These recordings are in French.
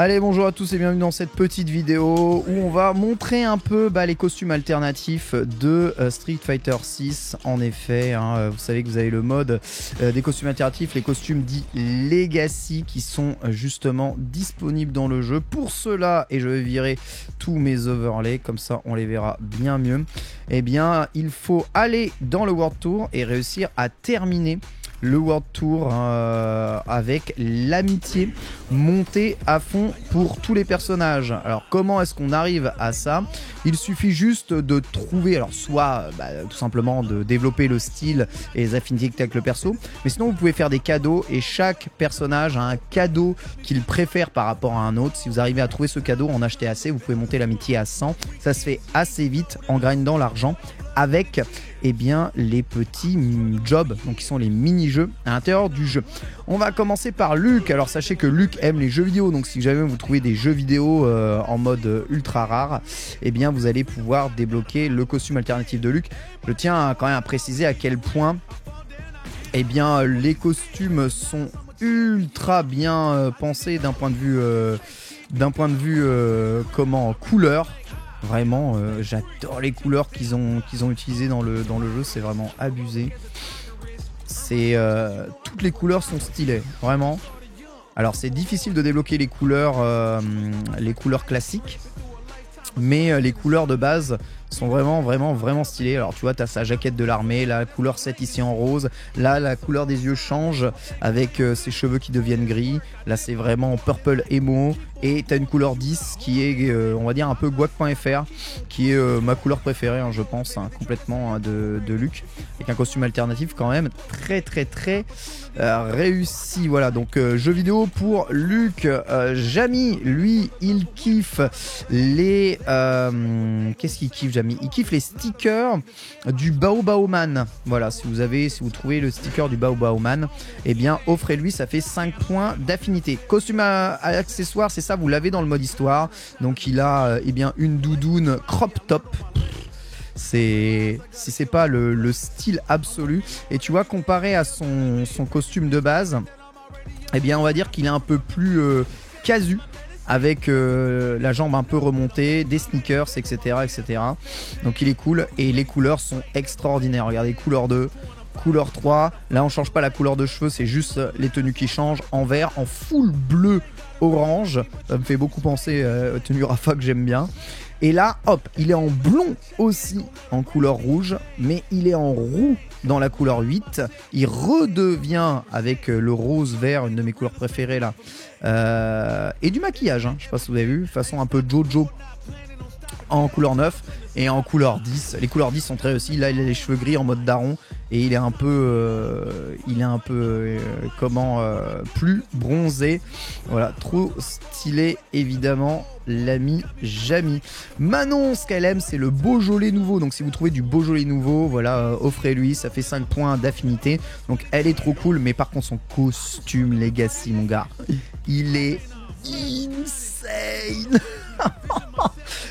Allez, bonjour à tous et bienvenue dans cette petite vidéo où on va montrer un peu les costumes alternatifs de Street Fighter 6. En effet, vous savez que vous avez le mode des costumes alternatifs, les costumes dits Legacy qui sont justement disponibles dans le jeu. Pour cela, et je vais virer tous mes overlays, comme ça on les verra bien mieux, eh bien il faut aller dans le World Tour et réussir à terminer le World Tour avec l'amitié montée à fond pour tous les personnages. Alors comment est-ce qu'on arrive à ça? Il suffit juste de trouver, alors soit tout simplement de développer le style et les affinités avec le perso, mais sinon vous pouvez faire des cadeaux et chaque personnage a un cadeau qu'il préfère par rapport à un autre. Si vous arrivez à trouver ce cadeau, en acheter assez, vous pouvez monter l'amitié à 100. Ça se fait assez vite en grindant l'argent avec les petits jobs, donc qui sont les mini-jeux à l'intérieur du jeu. On va commencer par Luc. Alors sachez que Luc aime les jeux vidéo, donc si jamais vous trouvez des jeux vidéo en mode ultra rare, vous allez pouvoir débloquer le costume alternatif de Luc. Je tiens quand même à préciser à quel point les costumes sont ultra bien pensés d'un point de vue couleur. Vraiment, j'adore les couleurs qu'ils ont utilisées dans le jeu, c'est vraiment abusé. Toutes les couleurs sont stylées, vraiment. Alors c'est difficile de débloquer les couleurs classiques, mais les couleurs de base sont vraiment stylées. Alors tu vois, tu as sa jaquette de l'armée, la couleur 7 ici en rose. Là, la couleur des yeux change avec ses cheveux qui deviennent gris. Là, c'est vraiment purple emo. Et tu as une couleur 10 qui est, on va dire, un peu guac.fr, qui est ma couleur préférée, je pense, complètement de Luc. Avec un costume alternatif quand même très réussi. Voilà, donc jeu vidéo pour Luc. Jamy, lui, il kiffe les... Qu'est-ce qu'il kiffe, Jamy? Il kiffe les stickers du Bao Bao Man. Voilà, si vous trouvez le sticker du Bao Bao Man, offrez-lui, ça fait 5 points d'affinité. Costume à accessoires, c'est ça, vous l'avez dans le mode histoire. Donc il a une doudoune crop top. Si c'est pas le style absolu. Et tu vois, comparé à son costume de base, on va dire qu'il est un peu plus casu, avec la jambe un peu remontée, des sneakers, etc. Donc il est cool et les couleurs sont extraordinaires. Regardez, couleur 2, couleur 3. Là on change pas la couleur de cheveux, c'est juste les tenues qui changent en vert, en full bleu orange. Ça me fait beaucoup penser aux tenues Rafa que j'aime bien. Et là, hop, il est en blond aussi, en couleur rouge, mais il est en roux dans la couleur 8. Il redevient avec le rose vert, une de mes couleurs préférées là. Et du maquillage, je sais pas si vous avez vu, façon un peu Jojo en couleur 9 et en couleur 10. Les couleurs 10 sont très réussies. Là, il a les cheveux gris en mode daron et il est un peu plus bronzé. Voilà, trop stylé évidemment. L'ami Jamy. Manon, ce qu'elle aime, c'est le Beaujolais nouveau. Donc si vous trouvez du Beaujolais nouveau, voilà, offrez-lui, ça fait 5 points d'affinité. Donc elle est trop cool, mais par contre son costume Legacy, mon gars, il est insane.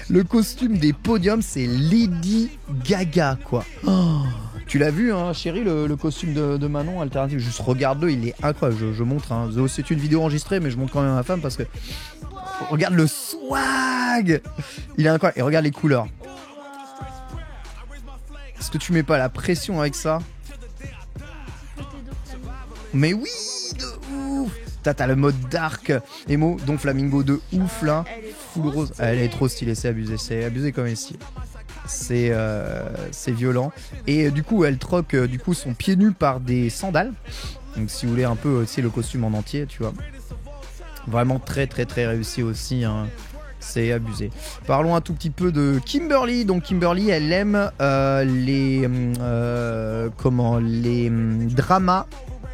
Le costume des podiums, c'est Lady Gaga, quoi. Oh. Tu l'as vu, chérie, le costume de Manon alternatif. Juste regarde-le, il est incroyable. Je montre. C'est une vidéo enregistrée, mais je montre quand même à ma femme parce que regarde le swag. Il est incroyable. Et regarde les couleurs. Est-ce que tu mets pas la pression avec ça? Mais oui, de ouf. T'as le mode dark emo, Don Flamingo de ouf là. Full rose. Elle est trop stylée, c'est abusé comme elle est stylée. C'est violent. Et du coup elle troque son pied nu par des sandales. Donc si vous voulez un peu le costume en entier, tu vois. Vraiment très réussi aussi, c'est abusé. Parlons un tout petit peu de Kimberly. Donc Kimberly, elle aime les dramas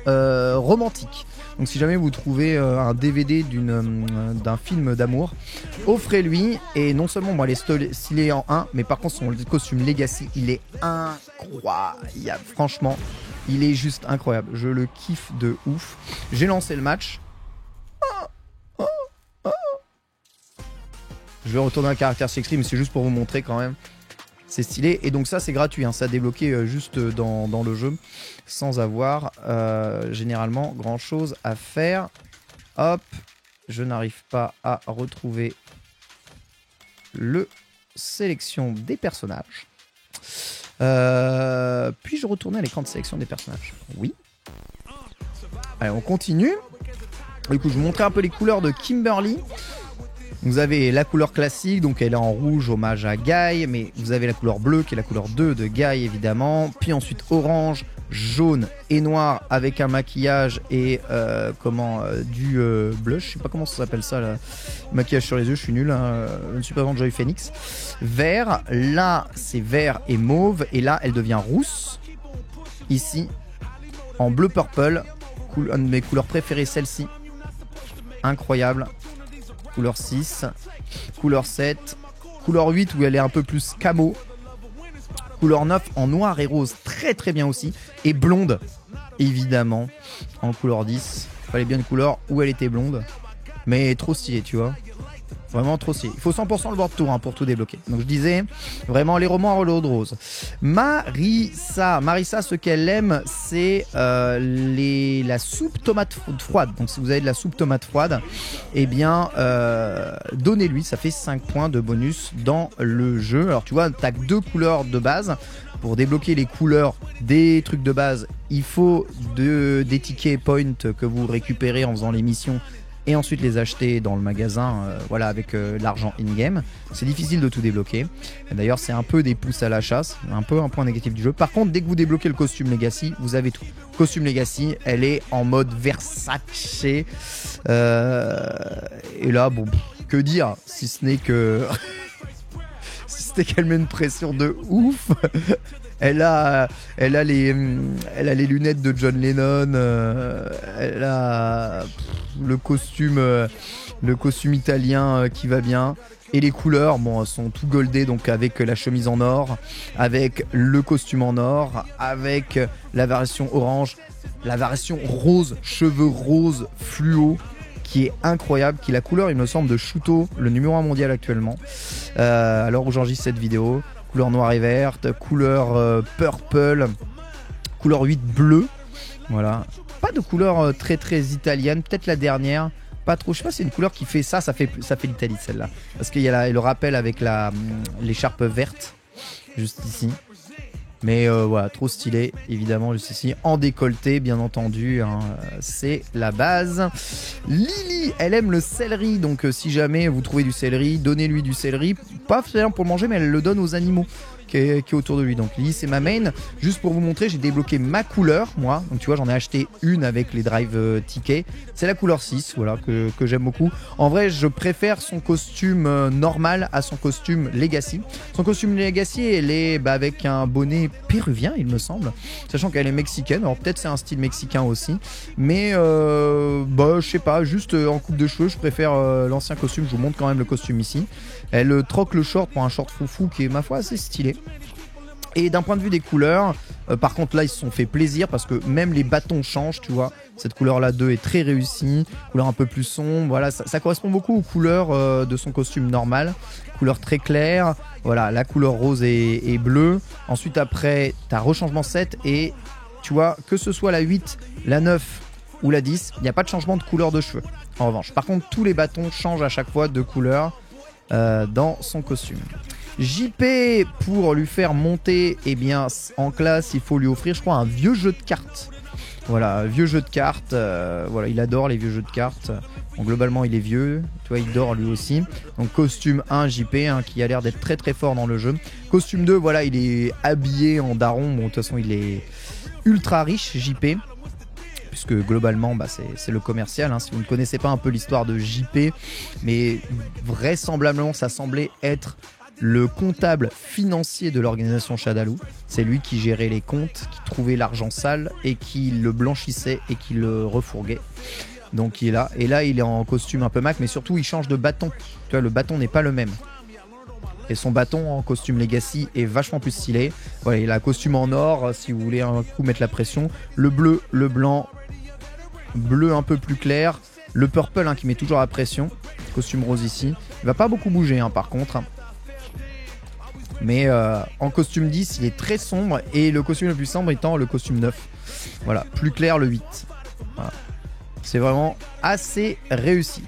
romantiques. Donc si jamais vous trouvez un DVD d'un film d'amour, offrez-lui. Et non seulement elle est stylée en 1, mais par contre son costume Legacy, il est incroyable. Franchement, il est juste incroyable. Je le kiffe de ouf. J'ai lancé le match. Je vais retourner à caractère extreme, mais c'est juste pour vous montrer quand même. C'est stylé. Et donc ça, c'est gratuit. Ça a débloqué juste dans le jeu, sans avoir généralement grand chose à faire. Hop. je n'arrive pas à retrouver le sélection des personnages. Puis-je retourner à l'écran de sélection des personnages? Oui. Allez, on continue. Du coup, je vous montrais un peu les couleurs de Kimberly. Vous avez la couleur classique, donc elle est en rouge, hommage à Guy, mais vous avez la couleur bleue qui est la couleur 2 de Guy évidemment, puis ensuite orange, jaune et noir avec un maquillage et du blush, je sais pas comment ça s'appelle ça, là. Maquillage sur les yeux, je suis nul, hein. Je ne suis pas vraiment Joy Phoenix. Vert, là c'est vert et mauve, et là elle devient rousse, ici, en bleu purple, une de mes couleurs préférées, celle-ci, incroyable. Couleur 6, couleur 7, couleur 8 où elle est un peu plus camo, couleur 9 en noir et rose, très très bien aussi, et blonde, évidemment, en couleur 10. Fallait bien une couleur où elle était blonde, mais trop stylée, tu vois. Vraiment trop stylé. Il faut 100% le board tour hein, pour tout débloquer. Donc je disais, vraiment les romans à reload de rose. Marissa, ce qu'elle aime, c'est la soupe tomate froide. Donc si vous avez de la soupe tomate froide, eh bien, donnez-lui. Ça fait 5 points de bonus dans le jeu. Alors tu vois, t'as que 2 couleurs de base. Pour débloquer les couleurs des trucs de base, il faut des tickets point que vous récupérez en faisant les missions et ensuite les acheter dans le magasin voilà, avec l'argent in-game. C'est difficile de tout débloquer. D'ailleurs, c'est un peu des pouces à la chasse, un peu un point négatif du jeu. Par contre, dès que vous débloquez le costume Legacy, vous avez tout. Costume Legacy, elle est en mode Versace. Et là, bon, que dire si ce n'est que... si ce n'est qu'elle met une pression de ouf. Elle a les lunettes de John Lennon, elle a le costume italien qui va bien. Et les couleurs, bon, sont tout goldées, donc avec la chemise en or, avec le costume en or, avec la version orange, la version rose, cheveux roses fluo, qui est incroyable, qui est la couleur, il me semble, de Shuto, le numéro 1 mondial actuellement, à l'heure où j'enregistre cette vidéo. Couleur noire et verte, couleur purple, couleur 8 bleu, voilà. Pas de couleur très très italienne, peut-être la dernière, pas trop, je sais pas, c'est une couleur qui fait ça fait l'Italie celle-là. Parce qu'il y a le rappel avec l'écharpe verte, juste ici. Mais voilà, trop stylé, évidemment, juste ici, en décolleté, bien entendu, hein, c'est la base. Lily, elle aime le céleri, donc si jamais vous trouvez du céleri, donnez-lui du céleri, pas forcément pour le manger, mais elle le donne aux animaux qui est autour de lui. Donc Lily, c'est ma main. Juste pour vous montrer, j'ai débloqué ma couleur, moi. Donc tu vois, j'en ai acheté une avec les drive tickets. C'est la couleur 6, voilà, que j'aime beaucoup. En vrai, je préfère son costume normal à son costume Legacy. Son costume Legacy, elle est avec un bonnet péruvien, il me semble. Sachant qu'elle est mexicaine. Alors peut-être c'est un style mexicain aussi. Mais je sais pas, juste en coupe de cheveux, je préfère l'ancien costume. Je vous montre quand même le costume ici. Elle troque le short pour un short foufou qui est, ma foi, assez stylé. Et d'un point de vue des couleurs, par contre là ils se sont fait plaisir parce que même les bâtons changent, tu vois. Cette couleur là 2 est très réussie, couleur un peu plus sombre, voilà, ça correspond beaucoup aux couleurs de son costume normal. Couleur très claire, voilà, la couleur rose et bleue. Ensuite après, t'as rechangement 7 et tu vois, que ce soit la 8, la 9 ou la 10, il n'y a pas de changement de couleur de cheveux. En revanche, par contre tous les bâtons changent à chaque fois de couleur dans son costume. JP, pour lui faire monter en classe, il faut lui offrir, je crois, un vieux jeu de cartes. Voilà, un vieux jeu de cartes. Voilà, il adore les vieux jeux de cartes. Bon, globalement, il est vieux. Tu vois, il dort lui aussi. Donc, costume 1, JP, qui a l'air d'être très très fort dans le jeu. Costume 2, voilà, il est habillé en daron. Bon, de toute façon, il est ultra riche, JP. Puisque globalement, c'est le commercial. Si vous ne connaissez pas un peu l'histoire de JP, mais vraisemblablement, ça semblait être le comptable financier de l'organisation Shadaloo. C'est lui qui gérait les comptes, qui trouvait l'argent sale et qui le blanchissait et qui le refourguait. Donc il est là. Et là, il est en costume un peu Mac, mais surtout, il change de bâton. Tu vois, le bâton n'est pas le même. Et son bâton en costume Legacy est vachement plus stylé. Voilà, il a un costume en or, si vous voulez un coup mettre la pression. Le bleu, le blanc, bleu un peu plus clair. Le purple qui met toujours la pression. Costume rose ici. Il va pas beaucoup bouger par contre. Mais en costume 10, il est très sombre. Et le costume le plus sombre étant le costume 9. Voilà, plus clair le 8. Voilà. C'est vraiment assez réussi.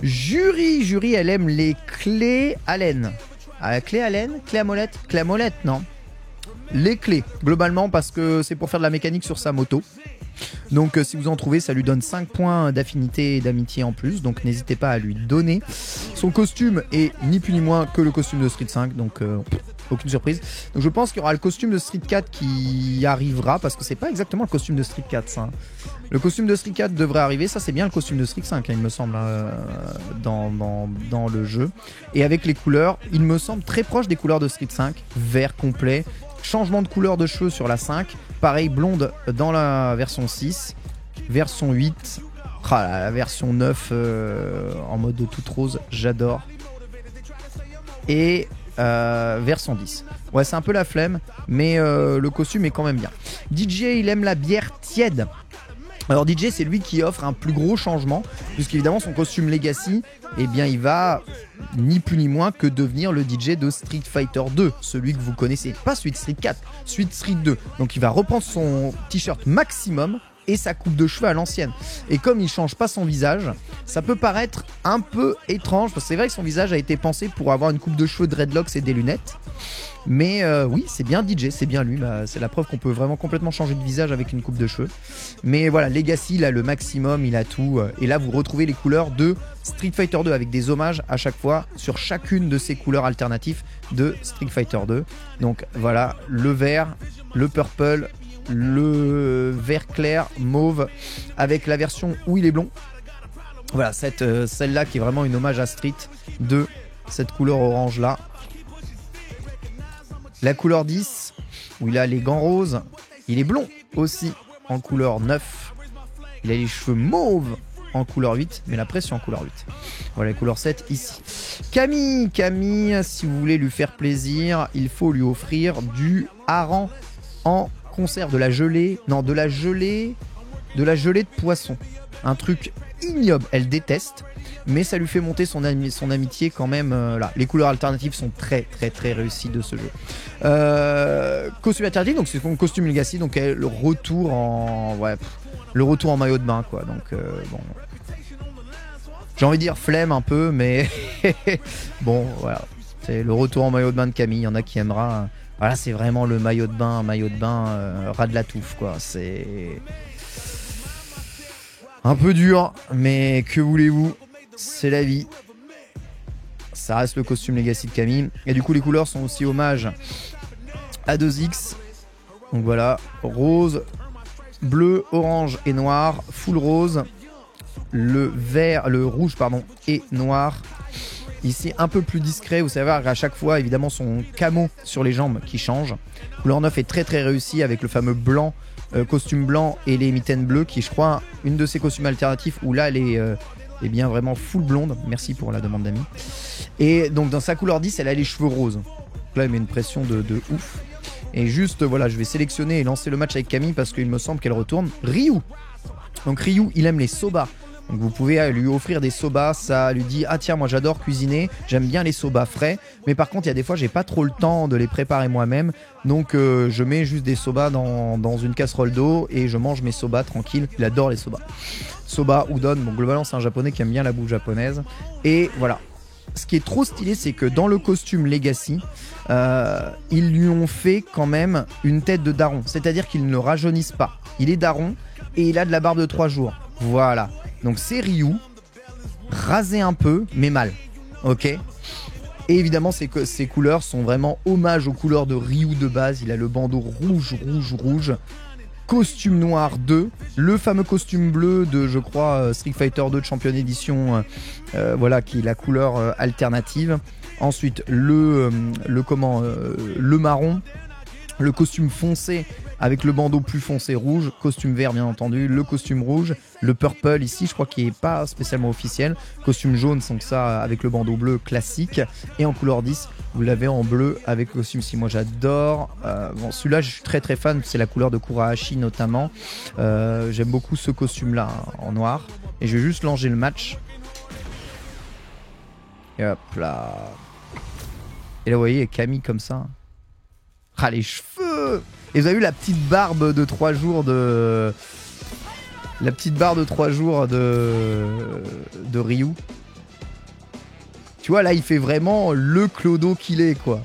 Jury, elle aime les clés Allen. Clé Allen, clé à molette, non. Les clés, globalement, parce que c'est pour faire de la mécanique sur sa moto. Donc si vous en trouvez, ça lui donne 5 points d'affinité et d'amitié en plus. Donc n'hésitez pas à lui donner. Son costume est ni plus ni moins que le costume de Street 5. Donc aucune surprise. Donc je pense qu'il y aura le costume de Street 4 qui arrivera. Parce que c'est pas exactement le costume de Street 4 ça. Le costume de Street 4 devrait arriver. Ça c'est bien le costume de Street 5 il me semble dans le jeu. Et avec les couleurs, il me semble très proche des couleurs de Street 5. Vert complet. Changement de couleur de cheveux sur la 5. Pareil, blonde dans la version 6. Version 8. La version 9 en mode toute rose. J'adore. Et version 10. Ouais, c'est un peu la flemme. Mais le costume est quand même bien. DJ, il aime la bière tiède. Alors DJ, c'est lui qui offre un plus gros changement, puisqu'évidemment son costume Legacy, eh bien il va ni plus ni moins que devenir le DJ de Street Fighter 2, celui que vous connaissez, pas celui de Street 4, celui de Street 2. Donc il va reprendre son t-shirt maximum et sa coupe de cheveux à l'ancienne. Et comme il change pas son visage, ça peut paraître un peu étrange, parce que c'est vrai que son visage a été pensé pour avoir une coupe de cheveux dreadlocks et des lunettes. Mais oui, c'est bien DJ, c'est bien lui. C'est la preuve qu'on peut vraiment complètement changer de visage avec une coupe de cheveux. Mais voilà, Legacy, il a le maximum, il a tout. Et là, vous retrouvez les couleurs de Street Fighter 2 avec des hommages à chaque fois sur chacune de ces couleurs alternatives de Street Fighter 2. Donc voilà, le vert, le purple, le vert clair, mauve, avec la version où il est blond. Voilà, celle-là qui est vraiment une hommage à Street 2, cette couleur orange là. La couleur 10, où il a les gants roses, il est blond aussi en couleur 9. Il a les cheveux mauves en couleur 8, mais la pression en couleur 8. Voilà la couleur 7 ici. Camille, si vous voulez lui faire plaisir, il faut lui offrir du hareng en conserve, de la gelée de poisson. Un truc ignoble, elle déteste. Mais ça lui fait monter son amitié quand même là. Les couleurs alternatives sont très réussies de ce jeu. Costume alternatif, donc c'est son costume Legacy, donc le retour en maillot de bain quoi. Donc bon, j'ai envie de dire flemme un peu, mais bon voilà, c'est le retour en maillot de bain de Camille. Il y en a qui aimera. Voilà, c'est vraiment le maillot de bain ras de la touffe quoi. C'est un peu dur, mais que voulez-vous? C'est la vie. Ça reste le costume Legacy de Camille. Et du coup, les couleurs sont aussi hommage à 2X. Donc voilà, rose, bleu, orange et noir. Full rose. Le rouge, et noir. Ici, un peu plus discret. Vous savez, à chaque fois, évidemment, son camo sur les jambes qui change. Couleur 9 est très réussi avec le fameux blanc, costume blanc et les mitaines bleues, qui, je crois, une de ses costumes alternatifs où là, elle est bien vraiment full blonde. Merci pour la demande d'amis. Et donc dans sa couleur 10, elle a les cheveux roses. Là, elle met une pression de ouf. Et juste, voilà, je vais sélectionner et lancer le match avec Camille parce qu'il me semble qu'elle retourne. Ryu. Donc Ryu, il aime les soba. Donc vous pouvez lui offrir des soba. Ça lui dit, ah tiens, moi j'adore cuisiner. J'aime bien les soba frais. Mais par contre, il y a des fois, j'ai pas trop le temps de les préparer moi-même. Donc je mets juste des soba dans une casserole d'eau et je mange mes soba tranquille. Il adore les soba. Soba, udon, bon globalement c'est un japonais qui aime bien la bouffe japonaise. Et voilà. Ce qui est trop stylé, c'est que dans le costume Legacy, ils lui ont fait quand même une tête de daron. C'est-à-dire qu'ils ne le rajeunissent pas. Il est daron et il a de la barbe de 3 jours. Voilà. Donc c'est Ryu, rasé un peu, mais mal. Ok. Et évidemment, ces couleurs sont vraiment hommage aux couleurs de Ryu de base. Il a le bandeau rouge. Costume noir 2, le fameux costume bleu de, je crois, Street Fighter 2 de Champion Edition, voilà, qui est la couleur alternative. Ensuite, le marron, le costume foncé avec le bandeau plus foncé rouge, costume vert bien entendu, le costume rouge, le purple ici, je crois qu'il n'est pas spécialement officiel, costume jaune, donc ça avec le bandeau bleu classique, et en couleur 10, vous l'avez en bleu avec le costume 6. Moi j'adore, bon celui-là je suis très fan, c'est la couleur de Kurahashi notamment, j'aime beaucoup ce costume là en noir, et je vais juste lancer le match. Et hop là. Et là vous voyez Camille comme ça. Ah les cheveux. Et vous avez vu la petite barbe de 3 jours de Ryu. Tu vois, là, il fait vraiment le clodo qu'il est, quoi.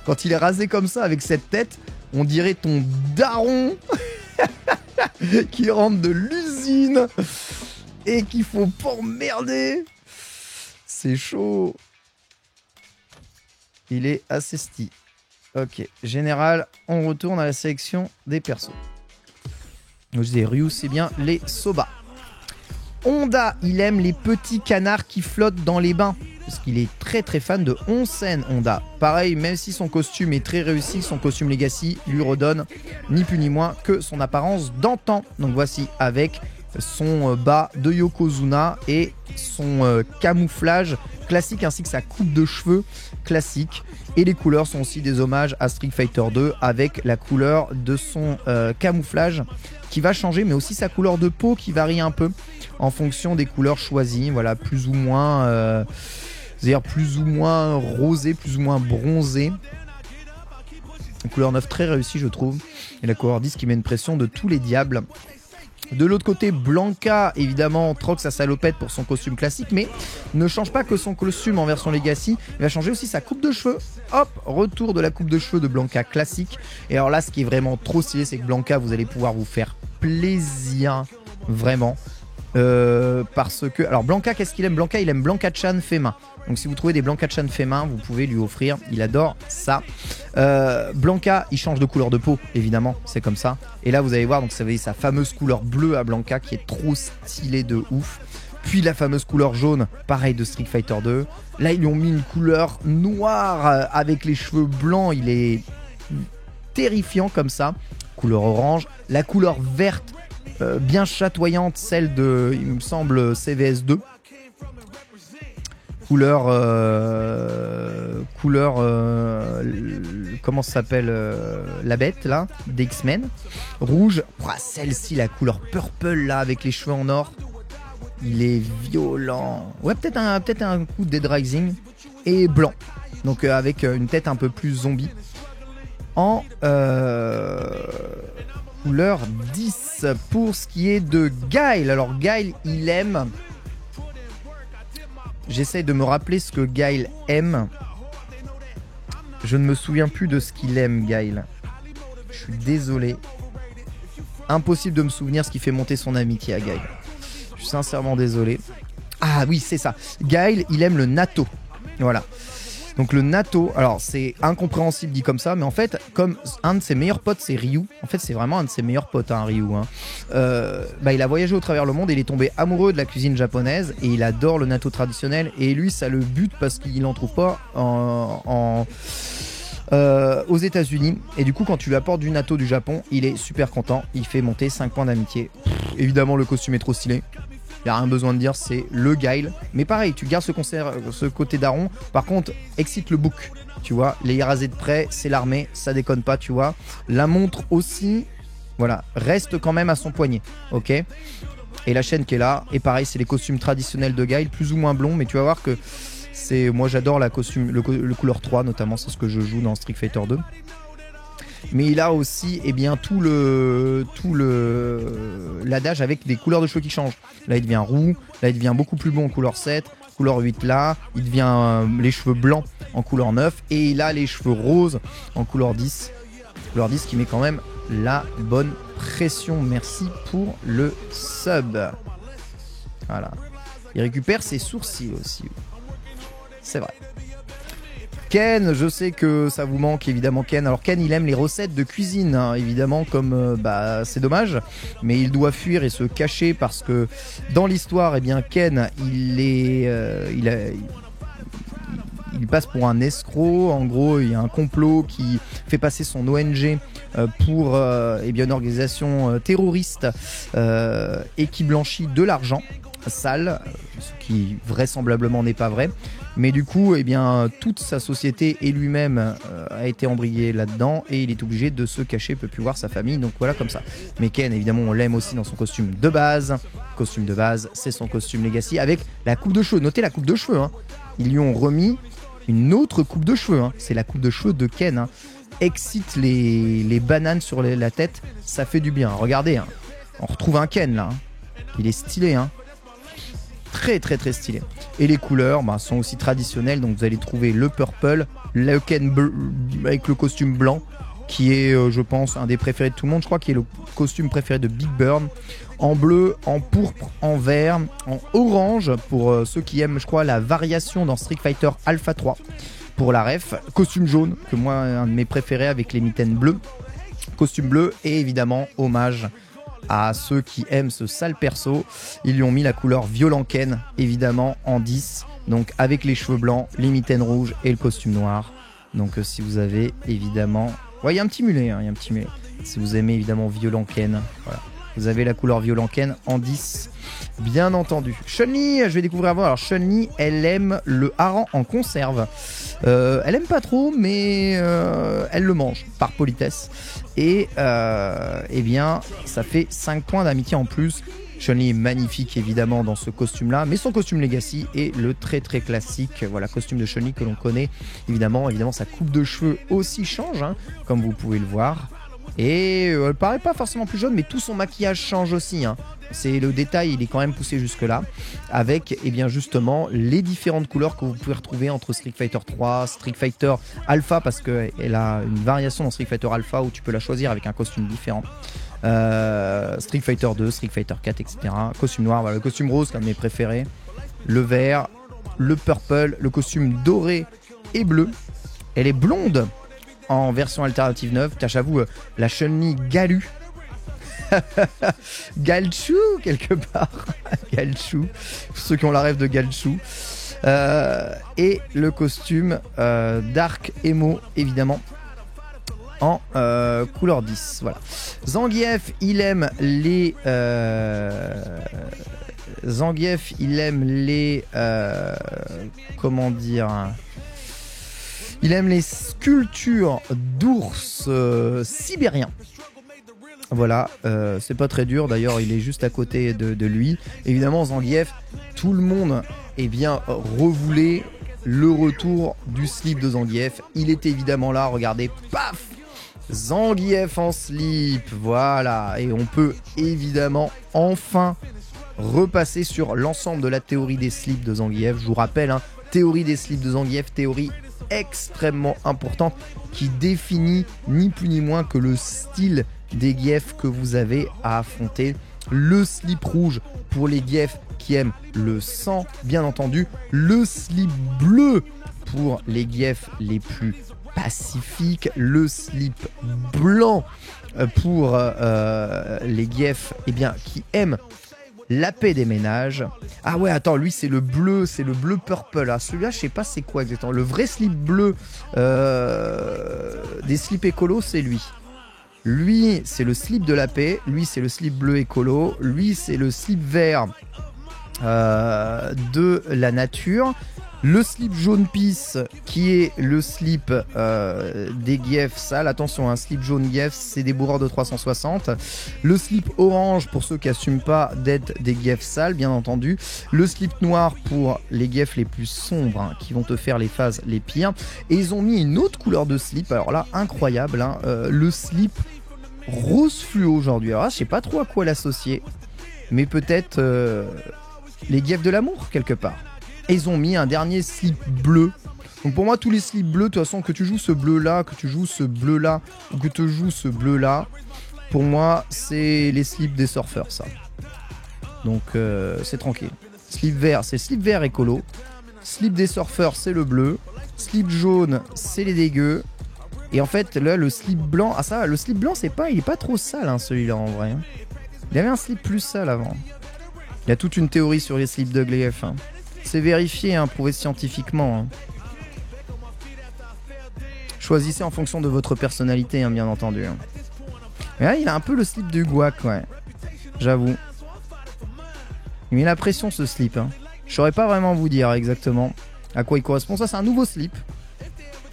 Quand il est rasé comme ça, avec cette tête, on dirait ton daron qui rentre de l'usine et qu'il faut pas emmerder. C'est chaud. Il est assez sti. Ok, général, on retourne à la sélection des persos. Je disais, Ryu, c'est bien les soba. Honda, il aime les petits canards qui flottent dans les bains. Parce qu'il est très très fan de Onsen, Honda. Pareil, même si son costume est très réussi, son costume Legacy lui redonne ni plus ni moins que son apparence d'antan. Donc voici avec son bas de Yokozuna et son camouflage classique ainsi que sa coupe de cheveux classique. Et les couleurs sont aussi des hommages à Street Fighter 2 avec la couleur de son camouflage qui va changer, mais aussi sa couleur de peau qui varie un peu en fonction des couleurs choisies. Voilà, plus ou moins, c'est-à-dire plus ou moins rosé, plus ou moins bronzé. Une couleur 9 très réussie, je trouve. Et la couleur 10 qui met une pression de tous les diables. De l'autre côté, Blanca, évidemment, troque sa salopette pour son costume classique, mais ne change pas que son costume en version Legacy. Il va changer aussi sa coupe de cheveux. Hop, retour de la coupe de cheveux de Blanca classique. Et alors là, ce qui est vraiment trop stylé, c'est que Blanca, vous allez pouvoir vous faire plaisir, vraiment. Parce que... Alors Blanca, qu'est-ce qu'il aime? Blanca, il aime Blanca-chan fait main. Donc si vous trouvez des Blanca-chan fait main, vous pouvez lui offrir. Il adore ça. Blanca, il change de couleur de peau, évidemment. C'est comme ça. Et là, vous allez voir, donc ça veut dire sa fameuse couleur bleue à Blanca qui est trop stylée de ouf. Puis la fameuse couleur jaune, pareil de Street Fighter 2. Là, ils lui ont mis une couleur noire avec les cheveux blancs. Il est terrifiant comme ça. Couleur orange. La couleur verte, bien chatoyante, celle de, il me semble, CVS2. Couleur, comment ça s'appelle, la bête là, des X-Men. Rouge, celle-ci, la couleur purple là, avec les cheveux en or. Il est violent. Ouais, peut-être un coup de Dead Rising. Et blanc, donc avec une tête un peu plus zombie. En couleur 10 pour ce qui est de Guile. Alors Guile, il aime... J'essaye de me rappeler ce que Guile aime. Je ne me souviens plus de ce qu'il aime, Guile. Je suis désolé. Impossible de me souvenir ce qui fait monter son amitié à Guile. Je suis sincèrement désolé. Ah oui, c'est ça. Guile, il aime le natto. Voilà. Donc le natto, alors c'est incompréhensible dit comme ça, mais en fait, comme un de ses meilleurs potes c'est Ryu, en fait c'est vraiment un de ses meilleurs potes, hein, Ryu. Hein. Il a voyagé au travers le monde et il est tombé amoureux de la cuisine japonaise et il adore le natto traditionnel et lui ça le bute parce qu'il n'en trouve pas aux États-Unis. Et du coup, quand tu lui apportes du natto du Japon, il est super content, il fait monter 5 points d'amitié. Évidemment, le costume est trop stylé. Il n'y a rien besoin de dire, c'est le Guile. Mais pareil, tu gardes ce côté daron. Par contre, excite le bouc. Tu vois, les rasés de près, c'est l'armée, ça déconne pas, tu vois. La montre aussi, voilà, reste quand même à son poignet. Ok. Et la chaîne qui est là. Et pareil, c'est les costumes traditionnels de Guile, plus ou moins blonds. Mais tu vas voir que c'est. Moi, j'adore la costume, le couleur 3, notamment, c'est ce que je joue dans Street Fighter 2. Mais il a aussi tout l'adage avec des couleurs de cheveux qui changent. Là il devient roux, là il devient beaucoup plus blond en couleur 7, couleur 8 là, il devient les cheveux blancs en couleur 9 et il a les cheveux roses en couleur 10. Couleur 10 qui met quand même la bonne pression. Merci pour le sub. Voilà. Il récupère ses sourcils aussi. C'est vrai. Ken, je sais que ça vous manque évidemment Ken. Alors Ken, il aime les recettes de cuisine, hein, évidemment, comme c'est dommage, mais il doit fuir et se cacher parce que dans l'histoire, eh bien Ken, il passe pour un escroc. En gros, il y a un complot qui fait passer son ONG pour une organisation terroriste et qui blanchit de l'argent sale, ce qui vraisemblablement n'est pas vrai. Mais du coup, toute sa société et lui-même a été embrayé là-dedans et il est obligé de se cacher, peut plus voir sa famille. Donc voilà comme ça. Mais Ken, évidemment, on l'aime aussi dans son costume de base. Costume de base, c'est son costume Legacy avec la coupe de cheveux. Notez la coupe de cheveux. Hein. Ils lui ont remis une autre coupe de cheveux. Hein. C'est la coupe de cheveux de Ken. Hein. Excite les bananes sur la tête. Ça fait du bien. Regardez, hein. On retrouve un Ken là. Hein. Il est stylé. Hein. très très très stylé. Et les couleurs bah, sont aussi traditionnelles, donc vous allez trouver le purple, le Ken avec le costume blanc, qui est je pense un des préférés de tout le monde, je crois qu'il est le costume préféré de Big Burn, en bleu, en pourpre, en vert, en orange pour ceux qui aiment je crois la variation dans Street Fighter Alpha 3 pour la ref, costume jaune que moi un de mes préférés avec les mitaines bleues, costume bleu et évidemment hommage à ceux qui aiment ce sale perso, ils lui ont mis la couleur Violent Ken évidemment en 10, donc avec les cheveux blancs, les mitaines rouges et le costume noir. Donc si vous avez évidemment, ouais il y a un petit mulet, il y a un petit mulet. Si vous aimez évidemment Violent Ken, voilà. Vous avez la couleur Violent Ken en 10, bien entendu. Chun-Li, je vais découvrir avant. Alors Chun-Li, elle aime le hareng en conserve. Elle aime pas trop, mais elle le mange par politesse. Et eh bien, ça fait 5 points d'amitié en plus. Chun-Li est magnifique évidemment dans ce costume-là, mais son costume Legacy est le très très classique. Voilà, costume de Chun-Li que l'on connaît. Évidemment, sa coupe de cheveux aussi change, hein, comme vous pouvez le voir. Et elle paraît pas forcément plus jeune, mais tout son maquillage change aussi, hein. C'est le détail, il est quand même poussé jusque là, avec eh bien justement les différentes couleurs que vous pouvez retrouver entre Street Fighter 3, Street Fighter Alpha, parce qu'elle a une variation dans Street Fighter Alpha où tu peux la choisir avec un costume différent. Street Fighter 2, Street Fighter 4, etc. Costume noir, voilà, le costume rose, c'est un de mes préférés. Le vert, le purple, le costume doré et bleu. Elle est blonde en version alternative 9. J'avoue, la Chun-Li Galu. Galchou, quelque part. Galchou. Pour ceux qui ont la rêve de Galchou. Et le costume Dark Emo, évidemment. En couleur 10. Voilà. Zangief, il aime les. Zangief, il aime les. Comment dire. Il aime les sculptures d'ours sibériens. Voilà, c'est pas très dur. D'ailleurs, il est juste à côté de lui. Évidemment, Zangief, tout le monde revoulait le retour du slip de Zangief. Il était évidemment là, regardez, paf, Zangief en slip, voilà. Et on peut évidemment enfin repasser sur l'ensemble de la théorie des slips de Zangief. Je vous rappelle, hein, théorie des slips de Zangief, théorie extrêmement importante qui définit ni plus ni moins que le style des Gief que vous avez à affronter. Le slip rouge pour les Gief qui aiment le sang, bien entendu. Le slip bleu pour les Gief les plus pacifiques. Le slip blanc pour les Gief qui aiment la paix des ménages. Ah ouais, attends, lui c'est le bleu purple. Ah, celui-là, je sais pas c'est quoi exactement. Le vrai slip bleu des slips écolos, c'est lui. Lui, c'est le slip de la paix. Lui, c'est le slip bleu écolo. Lui, c'est le slip vert de la nature. Le slip jaune pisse, qui est le slip des Gief sales. Attention, un slip jaune Gief, c'est des bourreurs de 360. Le slip orange, pour ceux qui n'assument pas d'être des Gief sales, bien entendu. Le slip noir pour les Gief les plus sombres, hein, qui vont te faire les phases les pires. Et ils ont mis une autre couleur de slip, alors là, incroyable, hein, le slip rose fluo aujourd'hui. Alors là, je sais pas trop à quoi l'associer, mais peut-être les Gief de l'amour, quelque part. Et ils ont mis un dernier slip bleu. Donc pour moi, tous les slips bleus, de toute façon, que tu joues ce bleu-là, que tu joues ce bleu-là, ou que tu joues ce bleu-là, pour moi, c'est les slips des surfeurs, ça. Donc c'est tranquille. Slip vert, c'est slip vert écolo. Slip des surfeurs, c'est le bleu. Slip jaune, c'est les dégueux. Et en fait, là, le slip blanc... Ah ça va, le slip blanc, il est pas trop sale, hein, celui-là, en vrai. Il y avait un slip plus sale avant. Il y a toute une théorie sur les slips de Gief, hein. C'est vérifié, hein, prouvé scientifiquement, hein. Choisissez en fonction de votre personnalité, hein, bien entendu, hein. Mais là, il a un peu le slip du Guac, ouais. J'avoue. Il met la pression, ce slip, hein. Je saurais pas vraiment vous dire exactement à quoi il correspond. Ça, c'est un nouveau slip.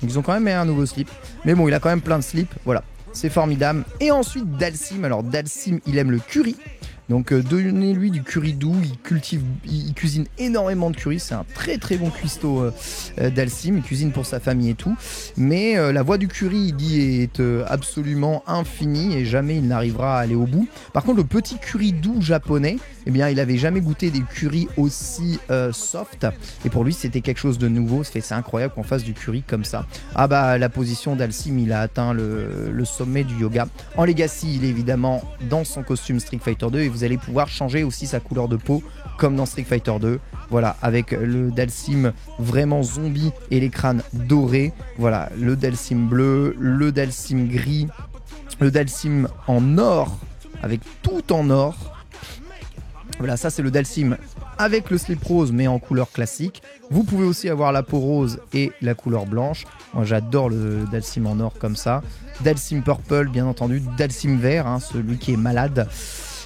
Ils ont quand même mis un nouveau slip. Mais bon, il a quand même plein de slips. Voilà. C'est formidable. Et ensuite, Dhalsim. Alors, Dhalsim, il aime le curry. Donc donnez-lui du curry doux, il cuisine énormément de curry, c'est un très très bon cuistot Dhalsim, il cuisine pour sa famille et tout, mais la voie du curry, il dit, est absolument infinie et jamais il n'arrivera à aller au bout. Par contre, le petit curry doux japonais, eh bien, il avait jamais goûté des currys aussi soft, et pour lui c'était quelque chose de nouveau. C'est incroyable qu'on fasse du curry comme ça. Ah bah, la position Dhalsim, il a atteint le sommet du yoga. En Legacy, il est évidemment dans son costume Street Fighter 2 et vous allez pouvoir changer aussi sa couleur de peau comme dans Street Fighter 2. Voilà, avec le Dhalsim vraiment zombie et les crânes dorés. Voilà, le Dhalsim bleu, le Dhalsim gris, le Dhalsim en or, avec tout en or. Voilà, ça c'est le Dhalsim avec le slip rose mais en couleur classique. Vous pouvez aussi avoir la peau rose et la couleur blanche. Moi j'adore le Dhalsim en or comme ça. Dhalsim purple bien entendu, Dhalsim vert, hein, celui qui est malade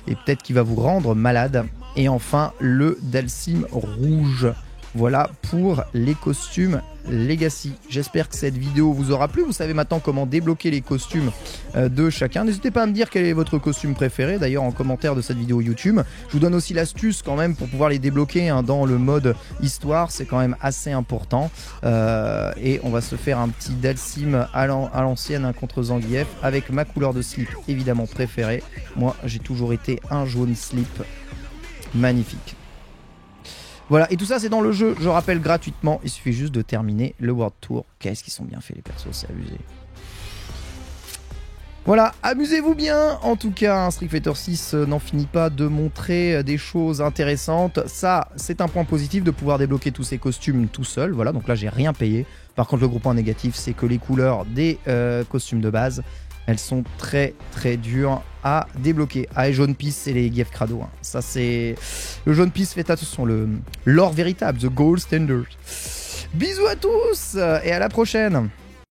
et peut-être qui va vous rendre malade. Et enfin le Dhalsim rouge. Voilà pour les costumes Legacy. J'espère que cette vidéo vous aura plu. Vous savez maintenant comment débloquer les costumes de chacun. N'hésitez pas à me dire quel est votre costume préféré, d'ailleurs en commentaire de cette vidéo YouTube. Je vous donne aussi l'astuce quand même pour pouvoir les débloquer hein, dans le mode histoire. C'est quand même assez important. Et on va se faire un petit Dhalsim à l'ancienne hein, contre Zangief avec ma couleur de slip évidemment préférée. Moi j'ai toujours été un jaune slip. Magnifique. Voilà, et tout ça c'est dans le jeu, je rappelle gratuitement, il suffit juste de terminer le World Tour. Qu'est-ce qu'ils sont bien faits les persos, c'est abusé. Voilà, amusez-vous bien. En tout cas, Street Fighter 6 n'en finit pas de montrer des choses intéressantes. Ça, c'est un point positif de pouvoir débloquer tous ces costumes tout seul. Voilà, donc là j'ai rien payé. Par contre, le gros point négatif, c'est que les couleurs des costumes de base, elles sont très très dures à débloquer. Ah, et jaune pisse, c'est les Gief Crado. Hein. Ça, c'est. Le jaune pisse, faites attention, l'or véritable, the gold standard. Bisous à tous et à la prochaine!